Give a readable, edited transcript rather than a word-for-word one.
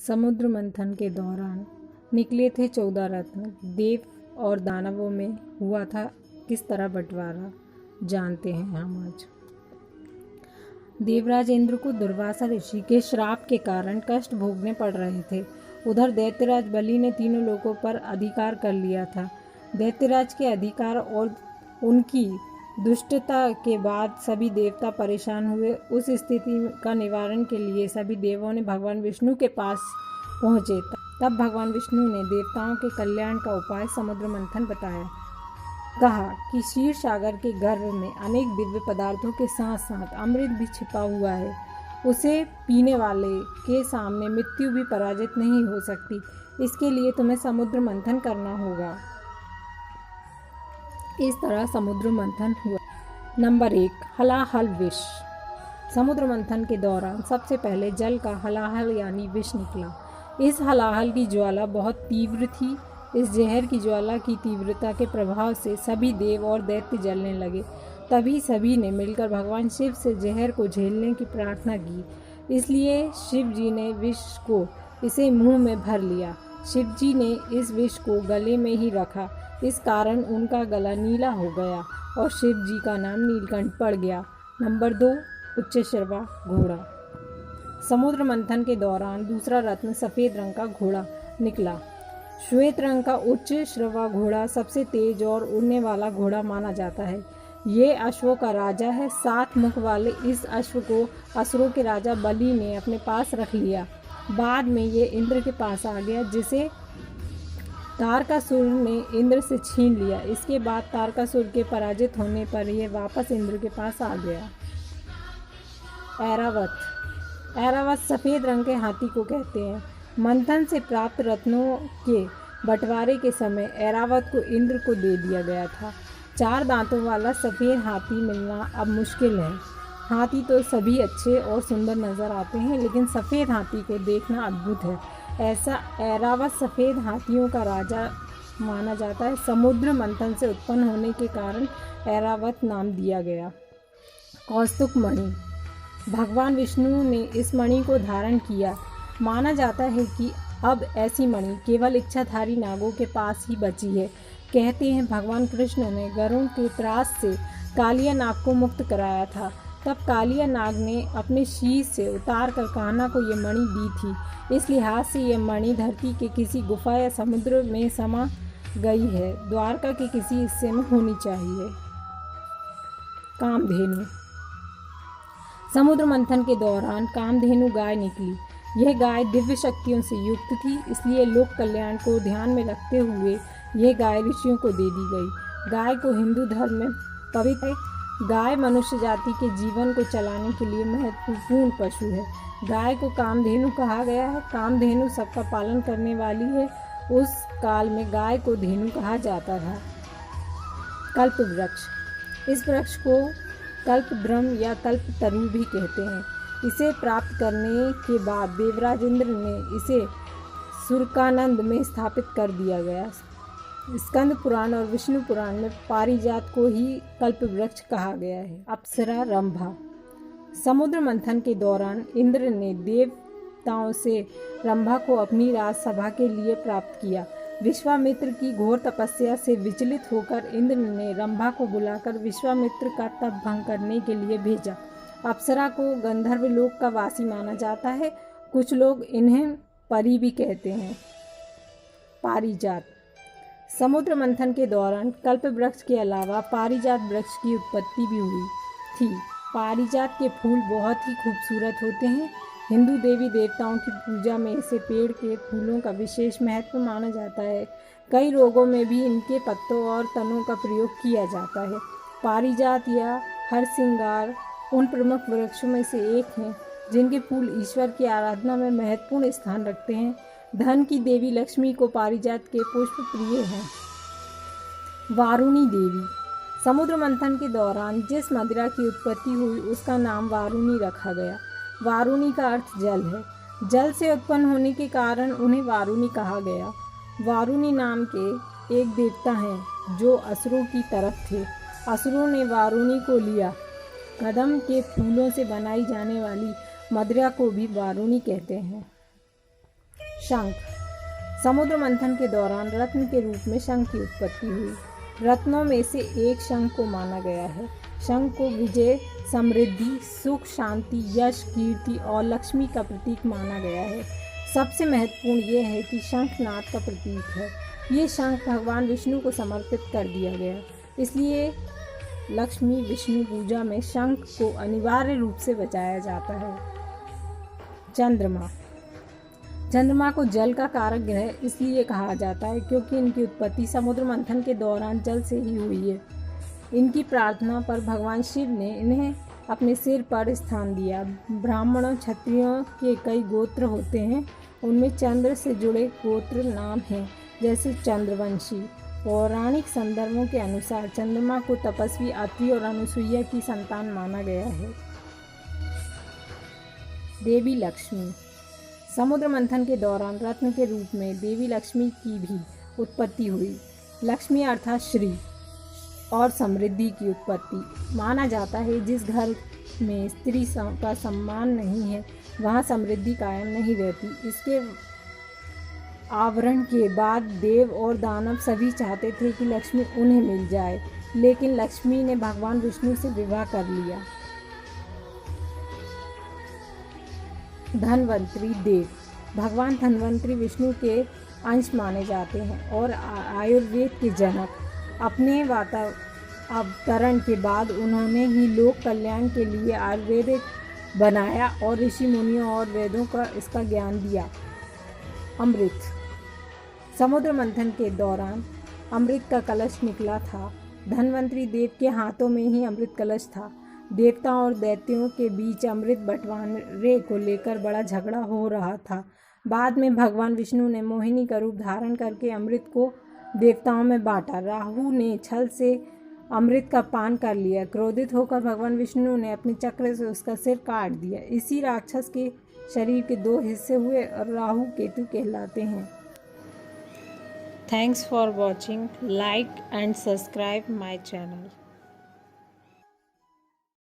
समुद्र मंथन के दौरान निकले थे 14 रत्न। देव और दानवों में हुआ था किस तरह बंटवारा, जानते हैं हम आज। देवराज इंद्र को दुर्वासा ऋषि के श्राप के कारण कष्ट भोगने पड़ रहे थे। उधर दैत्यराज बलि ने तीनों लोकों पर अधिकार कर लिया था। दैत्यराज के अधिकार और उनकी दुष्टता के बाद सभी देवता परेशान हुए। उस स्थिति का निवारण के लिए सभी देवों ने भगवान विष्णु के पास पहुँचे। तब भगवान विष्णु ने देवताओं के कल्याण का उपाय समुद्र मंथन बताया। कहा कि क्षीर सागर के गर्भ में अनेक दिव्य पदार्थों के साथ साथ अमृत भी छिपा हुआ है। उसे पीने वाले के सामने मृत्यु भी पराजित नहीं हो सकती। इसके लिए तुम्हें समुद्र मंथन करना होगा। इस तरह समुद्र मंथन हुआ। नंबर 1, हलाहल विष। समुद्र मंथन के दौरान सबसे पहले जल का हलाहल यानी विष निकला। इस हलाहल की ज्वाला बहुत तीव्र थी। इस जहर की ज्वाला की तीव्रता के प्रभाव से सभी देव और दैत्य जलने लगे। तभी सभी ने मिलकर भगवान शिव से जहर को झेलने की प्रार्थना की। इसलिए शिव जी ने विष को इसे मुंह में भर लिया। शिव जी ने इस विष को गले में ही रखा। इस कारण उनका गला नीला हो गया और शिव जी का नाम नीलकंठ पड़ गया। नंबर 2, उच्चश्रवा घोड़ा। समुद्र मंथन के दौरान दूसरा रत्न सफ़ेद रंग का घोड़ा निकला। श्वेत रंग का उच्च श्रवा घोड़ा सबसे तेज और उड़ने वाला घोड़ा माना जाता है। ये अश्वों का राजा है। 7 मुख वाले इस अश्व को असुरों के राजा बलि ने अपने पास रख लिया। बाद में ये इंद्र के पास आ गया, जिसे तारकासुर ने इंद्र से छीन लिया। इसके बाद तारकासुर के पराजित होने पर यह वापस इंद्र के पास आ गया। ऐरावत। ऐरावत सफ़ेद रंग के हाथी को कहते हैं। मंथन से प्राप्त रत्नों के बंटवारे के समय ऐरावत को इंद्र को दे दिया गया था। 4 दांतों वाला सफ़ेद हाथी मिलना अब मुश्किल है। हाथी तो सभी अच्छे और सुंदर नज़र आते हैं, लेकिन सफ़ेद हाथी को देखना अद्भुत है। ऐसा ऐरावत सफ़ेद हाथियों का राजा माना जाता है। समुद्र मंथन से उत्पन्न होने के कारण ऐरावत नाम दिया गया। कौस्तुभ मणि। भगवान विष्णु ने इस मणि को धारण किया। माना जाता है कि अब ऐसी मणि केवल इच्छाधारी नागों के पास ही बची है। कहते हैं भगवान कृष्ण ने गरुड़ के त्रास से कालिया नाग को मुक्त कराया था। तब कालिया नाग ने अपने शीश से उतार कर कान्हा को ये मणि दी थी। इस लिहाज से यह मणि धरती के किसी गुफा या समुद्र में समा गई है। द्वारका के किसी हिस्से में होनी चाहिए। कामधेनु। समुद्र मंथन के दौरान कामधेनु गाय निकली। यह गाय दिव्य शक्तियों से युक्त थी, इसलिए लोक कल्याण को ध्यान में रखते हुए यह गाय ऋषियों को दे दी गई। गाय को हिंदू धर्म में पवित्र है। गाय मनुष्य जाति के जीवन को चलाने के लिए महत्वपूर्ण पशु है। गाय को कामधेनु कहा गया है। कामधेनु सबका पालन करने वाली है। उस काल में गाय को धेनु कहा जाता था। कल्प वृक्ष। इस वृक्ष को कल्पद्रुम या कल्पतरु भी कहते हैं। इसे प्राप्त करने के बाद देवराज इंद्र ने इसे सुरकानंद में स्थापित कर दिया गया। स्कंद पुराण और विष्णु पुराण में पारिजात को ही कल्प वृक्ष कहा गया है। अप्सरा रंभा। समुद्र मंथन के दौरान इंद्र ने देवताओं से रंभा को अपनी राजसभा के लिए प्राप्त किया। विश्वामित्र की घोर तपस्या से विचलित होकर इंद्र ने रंभा को बुलाकर विश्वामित्र का तप भंग करने के लिए भेजा। अप्सरा को गंधर्व लोक का वासी माना जाता है। कुछ लोग इन्हें परी भी कहते हैं। पारिजात। समुद्र मंथन के दौरान कल्प वृक्ष के अलावा पारिजात वृक्ष की उत्पत्ति भी हुई थी। पारिजात के फूल बहुत ही खूबसूरत होते हैं। हिंदू देवी देवताओं की पूजा में इसे पेड़ के फूलों का विशेष महत्व माना जाता है। कई रोगों में भी इनके पत्तों और तनों का प्रयोग किया जाता है। पारिजात या हरसिंगार उन प्रमुख वृक्षों में से एक हैं जिनके फूल ईश्वर की आराधना में महत्वपूर्ण स्थान रखते हैं। धन की देवी लक्ष्मी को पारिजात के पुष्प प्रिय हैं। वारुणी देवी। समुद्र मंथन के दौरान जिस मदिरा की उत्पत्ति हुई उसका नाम वारुणी रखा गया। वारुणी का अर्थ जल है। जल से उत्पन्न होने के कारण उन्हें वारुणी कहा गया। वारुणी नाम के एक देवता हैं जो असुरों की तरफ थे। असुरों ने वारुणी को लिया। कदम के फूलों से बनाई जाने वाली मदिरा को भी वारुणी कहते हैं। शंख। समुद्र मंथन के दौरान रत्न के रूप में शंख की उत्पत्ति हुई। रत्नों में से एक शंख को माना गया है। शंख को विजय, समृद्धि, सुख, शांति, यश, कीर्ति और लक्ष्मी का प्रतीक माना गया है। सबसे महत्वपूर्ण ये है कि शंखनाद का प्रतीक है। ये शंख भगवान विष्णु को समर्पित कर दिया गया, इसलिए लक्ष्मी विष्णु पूजा में शंख को अनिवार्य रूप से बजाया जाता है। चंद्रमा। चंद्रमा को जल का कारक ग्रह इसलिए कहा जाता है क्योंकि इनकी उत्पत्ति समुद्र मंथन के दौरान जल से ही हुई है। इनकी प्रार्थना पर भगवान शिव ने इन्हें अपने सिर पर स्थान दिया। ब्राह्मणों, क्षत्रियों के कई गोत्र होते हैं, उनमें चंद्र से जुड़े गोत्र नाम हैं, जैसे चंद्रवंशी। पौराणिक संदर्भों के अनुसार चंद्रमा को तपस्वी अत्रि और अनुसुईया की संतान माना गया है। देवी लक्ष्मी। समुद्र मंथन के दौरान रत्न के रूप में देवी लक्ष्मी की भी उत्पत्ति हुई। लक्ष्मी अर्थात श्री और समृद्धि की उत्पत्ति। माना जाता है जिस घर में स्त्री का सम्मान नहीं है वहाँ समृद्धि कायम नहीं रहती। इसके आवरण के बाद देव और दानव सभी चाहते थे कि लक्ष्मी उन्हें मिल जाए, लेकिन लक्ष्मी ने भगवान विष्णु से विवाह कर लिया। धन्वंतरी देव। भगवान धन्वंतरी विष्णु के अंश माने जाते हैं और आयुर्वेद के जनक। अपने अवतरण के बाद उन्होंने ही लोक कल्याण के लिए आयुर्वेद बनाया और ऋषि मुनियों और वेदों का इसका ज्ञान दिया। अमृत। समुद्र मंथन के दौरान अमृत का कलश निकला था। धन्वंतरी देव के हाथों में ही अमृत कलश था। देवताओं और दैत्यों के बीच अमृत बंटवारे को लेकर बड़ा झगड़ा हो रहा था। बाद में भगवान विष्णु ने मोहिनी का रूप धारण करके अमृत को देवताओं में बांटा। राहु ने छल से अमृत का पान कर लिया। क्रोधित होकर भगवान विष्णु ने अपने चक्र से उसका सिर काट दिया। इसी राक्षस के शरीर के 2 हिस्से हुए और राहु केतु कहलाते हैं। Thanks for watching. Like and subscribe my channel.